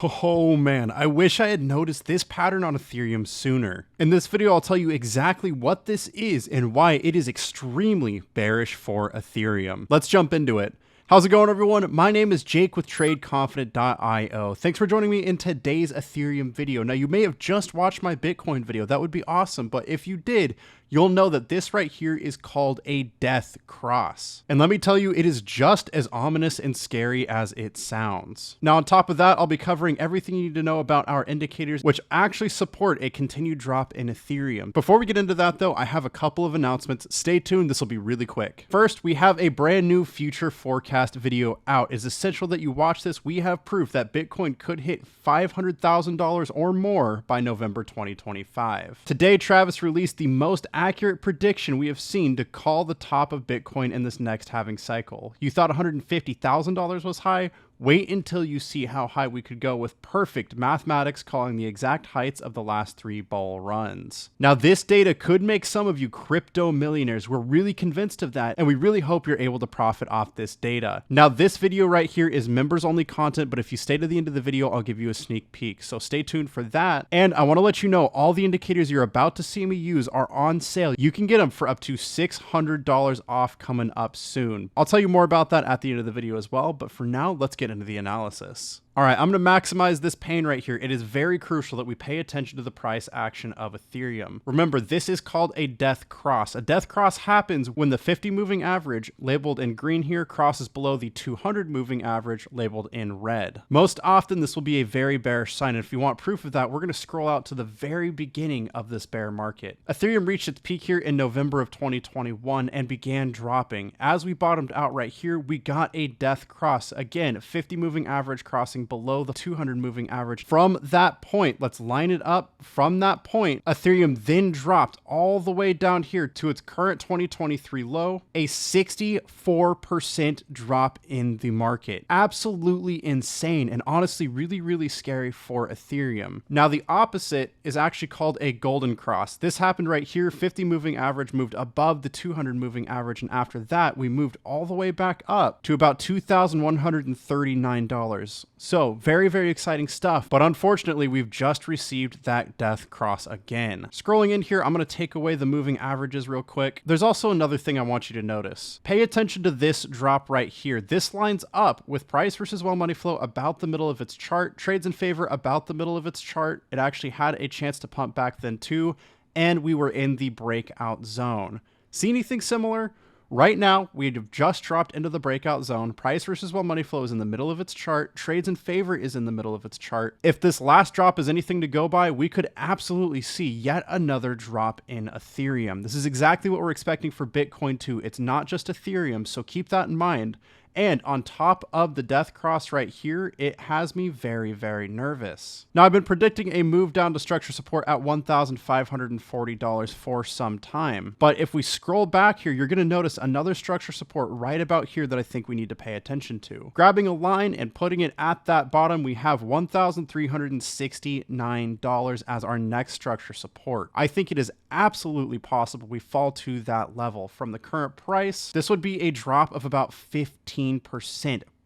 Oh man, I wish I had noticed this pattern on Ethereum sooner. In this video, I'll tell you exactly what this is and why it is extremely bearish for Ethereum. Let's jump into it. How's it going, everyone? My name is Jake with Trade Confident.io. Thanks for joining me in today's Ethereum video. Now, you may have just watched my Bitcoin video. That would be awesome. But if you did, you'll know that this right here is called a death cross. And let me tell you, it is just as ominous and scary as it sounds. Now, on top of that, I'll be covering everything you need to know about our indicators, which actually support a continued drop in Ethereum. Before we get into that, though, I have a couple of announcements. Stay tuned. This will be really quick. First, we have a brand new future forecast video out. It's essential that you watch this. We have proof that Bitcoin could hit $500,000 or more by November 2025. Today, Travis released the most accurate prediction we have seen to call the top of Bitcoin in this next halving cycle. You thought $150,000 was high? Wait until you see how high we could go with perfect mathematics calling the exact heights of the last 3 bull runs. Now, this data could make some of you crypto millionaires. We're really convinced of that, and we really hope you're able to profit off this data. Now, this video right here is members only content, but if you stay to the end of the video, I'll give you a sneak peek. So stay tuned for that. And I want to let you know all the indicators you're about to see me use are on sale. You can get them for up to $600 off coming up soon. I'll tell you more about that at the end of the video as well, but for now, let's get into the analysis. All right, I'm going to maximize this pain right here. It is very crucial that we pay attention to the price action of Ethereum. Remember, this is called a death cross. A death cross happens when the 50 moving average, labeled in green here, crosses below the 200 moving average, labeled in red. Most often, this will be a very bearish sign. And if you want proof of that, we're going to scroll out to the very beginning of this bear market. Ethereum reached its peak here in November of 2021 and began dropping. As we bottomed out right here, we got a death cross. Again, 50 moving average crossing below the 200 moving average. From that point, let's line it up. From that point, Ethereum then dropped all the way down here to its current 2023 low, a 64% drop in the market. Absolutely insane and honestly really, really scary for Ethereum. Now, the opposite is actually called a golden cross. This happened right here. 50 moving average moved above the 200 moving average, and after that, we moved all the way back up to about $2,139. So very, very exciting stuff. But unfortunately, we've just received that death cross again. Scrolling in here, I'm going to take away the moving averages real quick. There's also another thing I want you to notice. Pay attention to this drop right here. This lines up with price versus well money flow about the middle of its chart. Trades in favor about the middle of its chart. It actually had a chance to pump back then too. And we were in the breakout zone. See anything similar? Right now, we have just dropped into the breakout zone. Price versus well money flow is in the middle of its chart. Trades in favor is in the middle of its chart. If this last drop is anything to go by, we could absolutely see yet another drop in Ethereum. This is exactly what we're expecting for Bitcoin too. It's not just Ethereum, so keep that in mind. And on top of the death cross right here, it has me very, very nervous. Now, I've been predicting a move down to structure support at $1,540 for some time. But if we scroll back here, you're going to notice another structure support right about here that I think we need to pay attention to. Grabbing a line and putting it at that bottom, we have $1,369 as our next structure support. I think it is absolutely possible we fall to that level. From the current price, this would be a drop of about 15%.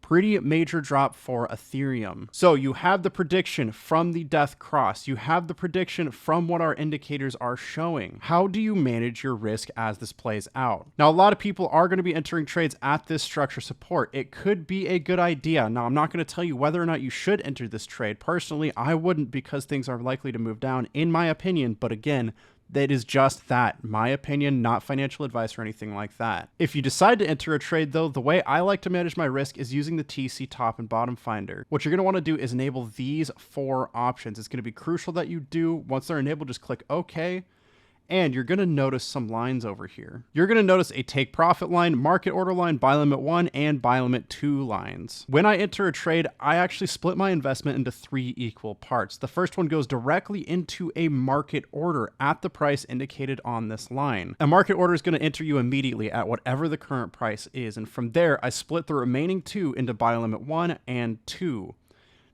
Pretty major drop for Ethereum. So you have the prediction from the death cross. You have the prediction from what our indicators are showing. How do you manage your risk as this plays out? Now, a lot of people are going to be entering trades at this structure support. It could be a good idea. Now, I'm not going to tell you whether or not you should enter this trade. Personally, I wouldn't, because things are likely to move down, in my opinion. But again, that is just that, my opinion, not financial advice or anything like that. If you decide to enter a trade though, the way I like to manage my risk is using the TC top and bottom finder. What you're going to want to do is enable these 4 options. It's going to be crucial that you do. Once they're enabled, just click OK. And you're going to notice some lines over here. You're going to notice a take profit line, market order line, buy limit 1, and buy limit 2 lines. When I enter a trade, I actually split my investment into 3 equal parts. The first one goes directly into a market order at the price indicated on this line. A market order is going to enter you immediately at whatever the current price is. And from there, I split the remaining 2 into buy limit 1 and 2.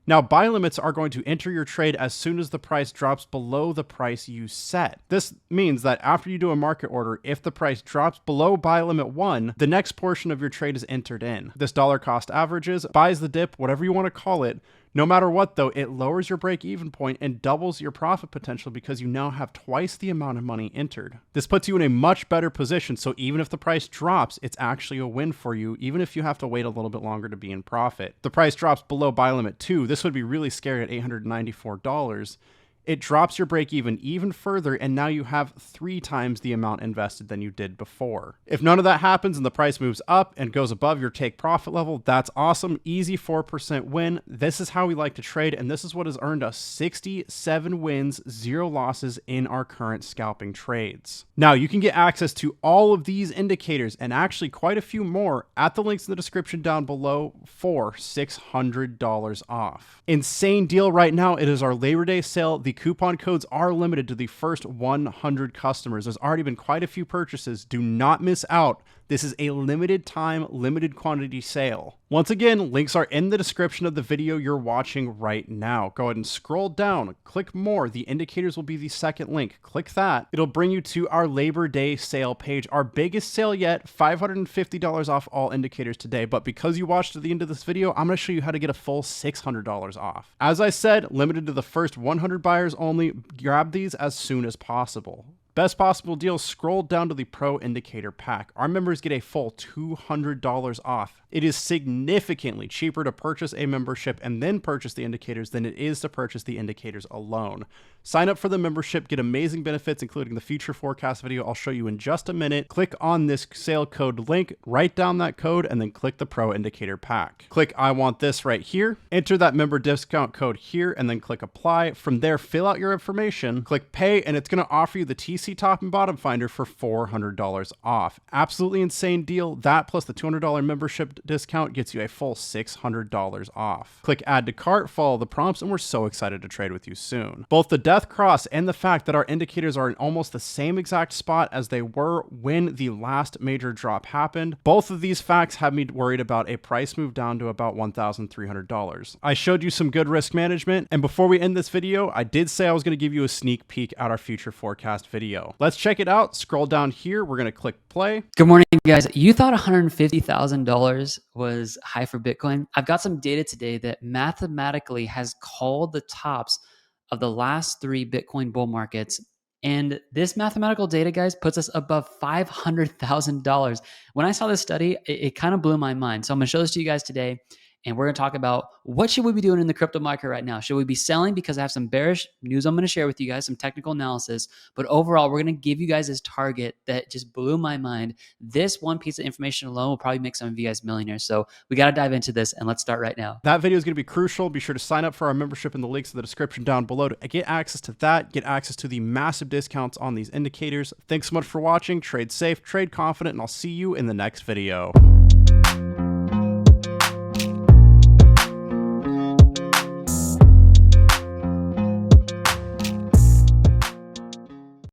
Now, buy limits are going to enter your trade as soon as the price drops below the price you set. This means that after you do a market order, if the price drops below buy limit 1, the next portion of your trade is entered in. This dollar cost averages, buys the dip, whatever you want to call it, No matter what though, it lowers your break-even point and doubles your profit potential because you now have twice the amount of money entered. This puts you in a much better position, so even if the price drops, it's actually a win for you, even if you have to wait a little bit longer to be in profit. The price drops below buy limit 2. This would be really scary at $894. It drops your break even further, and now you have 3 times the amount invested than you did before. If none of that happens and the price moves up and goes above your take profit level, that's awesome. Easy 4% win. This is how we like to trade, and this is what has earned us 67 wins, 0 losses in our current scalping trades. Now, you can get access to all of these indicators and actually quite a few more at the links in the description down below for $600 off. Insane deal right now. It is our Labor Day sale. The coupon codes are limited to the first 100 customers. There's already been quite a few purchases. Do not miss out. This is a limited time, limited quantity sale. Once again, links are in the description of the video you're watching right now. Go ahead and scroll down, click more. The indicators will be the second link. Click that. It'll bring you to our Labor Day sale page, our biggest sale yet, $550 off all indicators today. But because you watched to the end of this video, I'm going to show you how to get a full $600 off. As I said, limited to the first 100 buyers only. Grab these as soon as possible. Best possible deal, scroll down to the Pro Indicator Pack. Our members get a full $200 off. It is significantly cheaper to purchase a membership and then purchase the indicators than it is to purchase the indicators alone. Sign up for the membership, get amazing benefits, including the future forecast video I'll show you in just a minute. Click on this sale code link, write down that code, and then click the Pro Indicator Pack. Click I want this right here, enter that member discount code here, and then click apply. From there, fill out your information, click pay, and it's going to offer you the TC Top and Bottom Finder for $400 off. Absolutely insane deal. That plus the $200 membership discount gets you a full $600 off. Click add to cart, follow the prompts, and we're so excited to trade with you soon. Both the death cross and the fact that our indicators are in almost the same exact spot as they were when the last major drop happened, both of these facts have me worried about a price move down to about $1,300. I showed you some good risk management, and before we end this video, I did say I was going to give you a sneak peek at our future forecast video. Let's check it out. Scroll down here. We're going to click play. Good morning, guys. You thought $150,000 was high for Bitcoin? I've got some data today that mathematically has called the tops of the last 3 Bitcoin bull markets. And this mathematical data, guys, puts us above $500,000. When I saw this study, it kind of blew my mind. So I'm going to show this to you guys today. And we're going to talk about what should we be doing in the crypto market right now. Should we be selling? Because I have some bearish news I'm going to share with you guys, some technical analysis. But overall, we're going to give you guys this target that just blew my mind. This one piece of information alone will probably make some of you guys millionaires. So we got to dive into this, and let's start right now. That video is going to be crucial. Be sure to sign up for our membership in the links in the description down below to get access to that, get access to the massive discounts on these indicators. Thanks so much for watching. Trade safe, trade confident, and I'll see you in the next video.